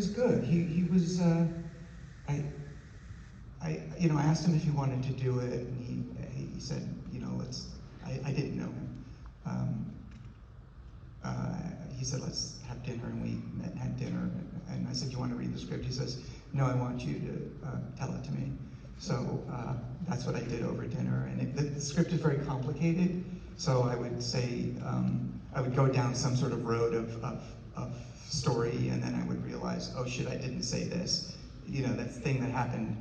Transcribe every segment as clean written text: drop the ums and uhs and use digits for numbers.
was good. He was, I asked him if he wanted to do it, and he said, I didn't know him. He said, let's have dinner, and we met and had dinner, and I said, you want to read the script? He says, no, I want you to tell it to me. So that's what I did over dinner, and the script is very complicated, so I would say, I would go down some sort of road of story, and then I would realize, oh shit, I didn't say this. That thing that happened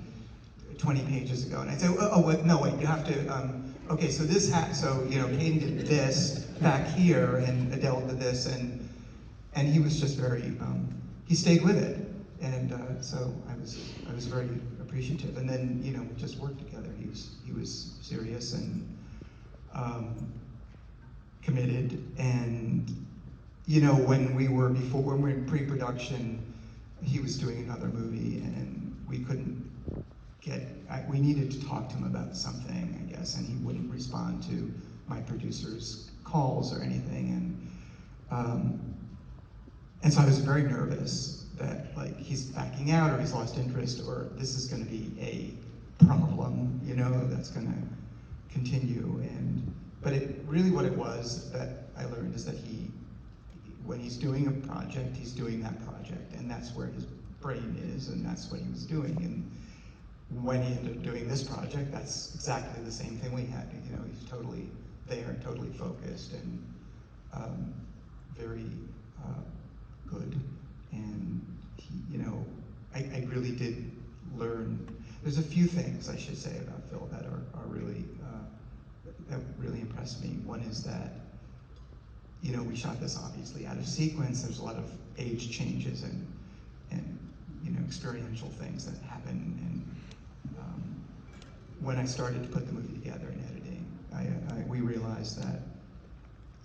20 pages ago, and I'd say, no, wait, you have to, okay, so Caden did this back here, and Adele did this, and he was just very, he stayed with it, and so I was very appreciative, and then, we just worked together. He was serious and committed, and, when we were in pre-production, he was doing another movie, and we couldn't we needed to talk to him about something, I guess, and he wouldn't respond to my producer's calls or anything, and so I was very nervous that he's backing out, or he's lost interest, or this is going to be a problem, that's going to continue. But what it was that I learned is that when he's doing a project, he's doing that project, and that's where his brain is, and that's what he was doing. And when he ended up doing this project, that's exactly the same thing we had. He's totally there, totally focused, and very good. And I really did learn. There's a few things I should say about Phil that are really that really impressed me. One is that we shot this obviously out of sequence. There's a lot of age changes and experiential things that happen. And when I started to put the movie together in editing, we realized that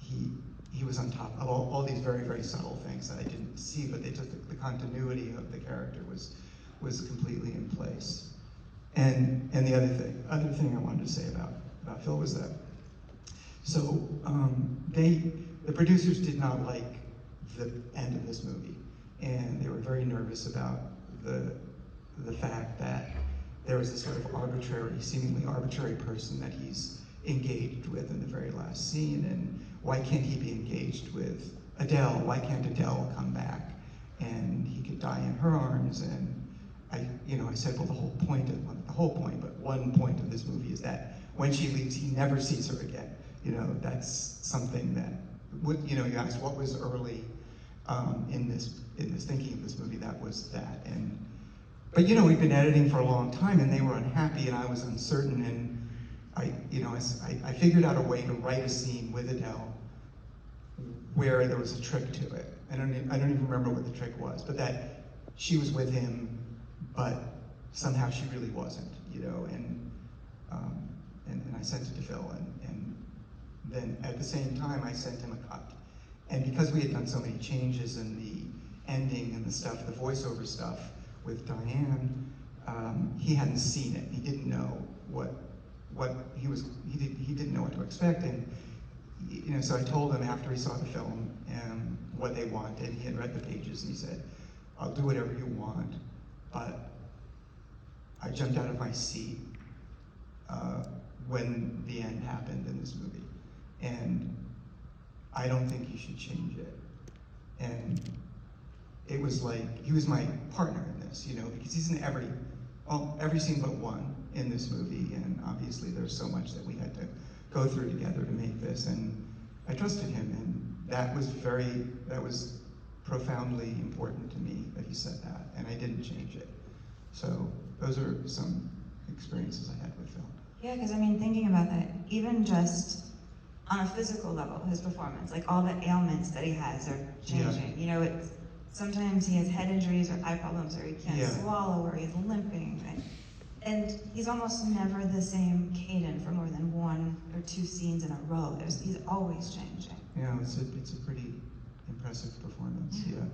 he was on top of all these very, very subtle things that I didn't see, but they took the continuity of the character was completely in place. And the other thing I wanted to say about Phil was that, so the producers did not like the end of this movie, and they were very nervous about the fact that there was this sort of seemingly arbitrary person that he's engaged with in the very last scene, and why can't he be engaged with Adele? Why can't Adele come back and he could die in her arms? And I said, well, not the whole point, but one point of this movie is that when she leaves, he never sees her again. That's something that, you asked what was early in this thinking of this movie, that was that. But we'd been editing for a long time, and they were unhappy, and I was uncertain, and I figured out a way to write a scene with Adele where there was a trick to it. I don't even remember what the trick was, but that she was with him, but somehow she really wasn't, and I sent it to Phil, and then at the same time I sent him a cut. And because we had done so many changes in the ending and the stuff, the voiceover stuff with Diane, he hadn't seen it. He didn't know he didn't know what to expect, and so I told him after he saw the film what they wanted. He had read the pages, and he said, I'll do whatever you want, but I jumped out of my seat when the end happened in this movie, and I don't think you should change it. And it was like, he was my partner in this, because he's in every scene but one in this movie, and obviously there's so much that we had to go through together to make this, and I trusted him, and that was profoundly important to me that he said that, and I didn't change it. So those are some experiences I had with Phil. Yeah, because thinking about that, even just on a physical level, his performance, all the ailments that he has are changing. Yeah. Sometimes he has head injuries or eye problems, or he can't swallow, or he's limping. And he's almost never the same Caden for more than 1 or 2 scenes in a row. He's always changing. Yeah, it's a pretty impressive performance, yeah.